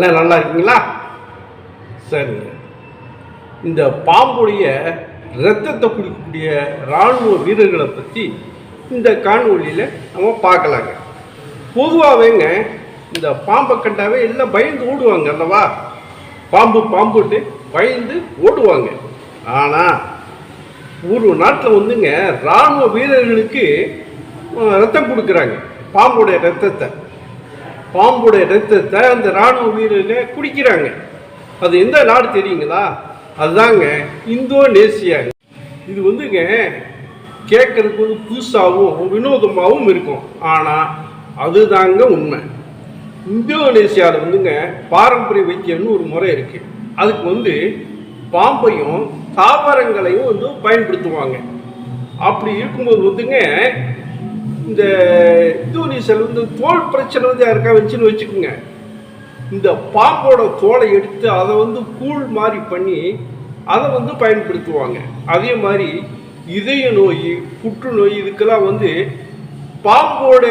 எல்லாம் நல்லா இருக்கீங்களா? சரிங்க. இந்த பாம்புடைய இரத்தத்தை குடிக்கக்கூடிய இராணுவ வீரர்களை பற்றி இந்த காணொலியில் நம்ம பார்க்கலாங்க. பொதுவாகவேங்க இந்த பாம்பை கண்டாவே எல்லாம் பயந்து ஓடுவாங்க அல்லவா? பாம்புட்டு பயந்து ஓடுவாங்க. ஆனால் ஒரு நாட்டில் வந்துங்க இராணுவ வீரர்களுக்கு ரத்தம் கொடுக்குறாங்க. பாம்புடைய ரத்தத்தை அந்த இராணுவ வீரர்கள் குடிக்கிறாங்க. அது எந்த நாடு தெரியுங்களா? அதுதாங்க இந்தோனேசியா. இது வந்துங்க கேட்கறதுக்கு வந்து புதுசாகவும் வினோதமாகவும் இருக்கும். ஆனால் அதுதாங்க உண்மை. இந்தோனேசியாவில் வந்துங்க பாரம்பரிய வைத்தியம்னு ஒரு முறை இருக்குது. அதுக்கு வந்து பாம்பையும் தாவரங்களையும் வந்து பயன்படுத்துவாங்க. அப்படி இருக்கும்போது வந்துங்க இந்த இந்தோனேசியாவில் வந்து தோல் பிரச்சனை வந்து யாருக்கா வச்சுன்னு வச்சுக்கோங்க. இந்த பாம்போட தோலை எடுத்து அதை வந்து கூழ் மாதிரி பண்ணி அதை வந்து பயன்படுத்துவாங்க. அதே மாதிரி இதய நோய், புற்றுநோய் இதுக்கெல்லாம் வந்து பாம்போட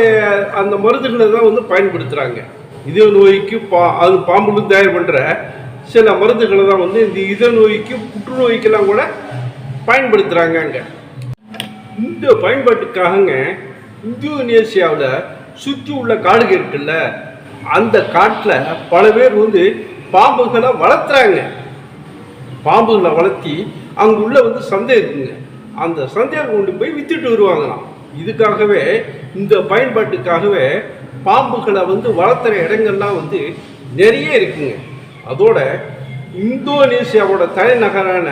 அந்த மருந்துகளை தான் வந்து பயன்படுத்துகிறாங்க. இதய நோய்க்கு அது பாம்புல தயார் பண்ணுற சில மருந்துகளை தான் வந்து இந்த இதய நோய்க்கு, புற்றுநோய்க்கெல்லாம் கூட பயன்படுத்துகிறாங்க. அங்கே இந்த பயன்பாட்டுக்காகங்க இந்தோனேசியாவில் சுற்றி உள்ள காடுகள் இருக்குல்ல, அந்த காட்டில் பல பேர் வந்து பாம்புகளை வளர்த்துறாங்க. பாம்புகளை வளர்த்தி அங்குள்ள வந்து சந்தை இருக்குங்க. அந்த சந்தையில் கொண்டு போய் வித்துட்டு வருவாங்களாம். இதுக்காகவே, இந்த பயன்பாட்டுக்காகவே பாம்புகளை வந்து வளர்த்துற இடங்கள்லாம் வந்து நிறைய இருக்குங்க. அதோட இந்தோனேசியாவோட தலைநகரான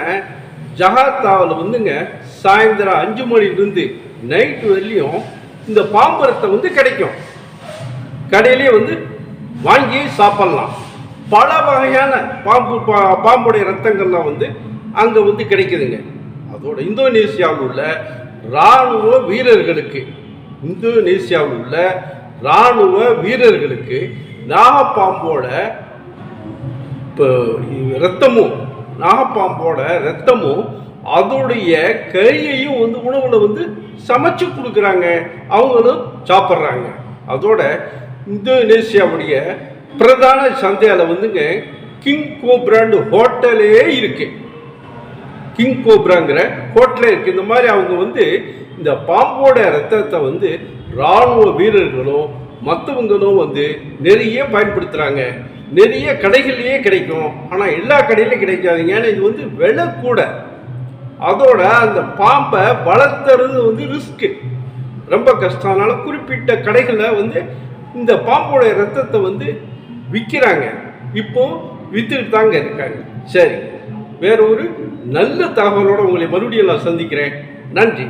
ஜகார்த்தாவில் வந்துங்க சாயந்தரம் 5 மணிலிருந்து நைட்டு வரலையும் இந்த பாம்பு ரத்தம் வந்து கிடைக்கும். கடையிலே வந்து வாங்கி சாப்பிடலாம். பல வகையான பாம்புடைய ரத்தங்கள்லாம் வந்து அங்கே வந்து கிடைக்குதுங்க. அதோட இந்தோனேசியாவில் உள்ள இராணுவ வீரர்களுக்கு நாகப்பாம்போட ரத்தமும் அதோடைய கறியையும் வந்து உணவில் வந்து சமைச்சு கொடுக்குறாங்க. அவங்களும் சாப்பிட்றாங்க. அதோட இந்தோனேசியாவுடைய பிரதான சந்தையில் வந்துங்க கிங் கோப்ராண்டு ஹோட்டலே இருக்கு. கிங் கோப்ராங்கிற ஹோட்டலே இருக்கு. இந்த மாதிரி அவங்க வந்து இந்த பாம்போட ரத்தத்தை வந்து இராணுவ வீரர்களும் மற்றவங்களும் வந்து நிறைய பயன்படுத்துகிறாங்க. நிறைய கடைகள்லேயே கிடைக்கும். ஆனால் எல்லா கடையிலையும் கிடைக்காதுங்க. ஏன்னா இது வந்து விலை கூட. அதோட அந்த பாம்பை வளர்த்துறது வந்து ரிஸ்க்கு, ரொம்ப கஷ்டம். அதனால குறிப்பிட்ட கடைகளில் வந்து இந்த பாம்போடைய ரத்தத்தை வந்து விற்கிறாங்க. இப்போ வித்துட்டு தாங்க இருக்காங்க. சரி, வேற ஒரு நல்ல தகவலோட உங்களை மறுபடியும் நான் சந்திக்கிறேன். நன்றி.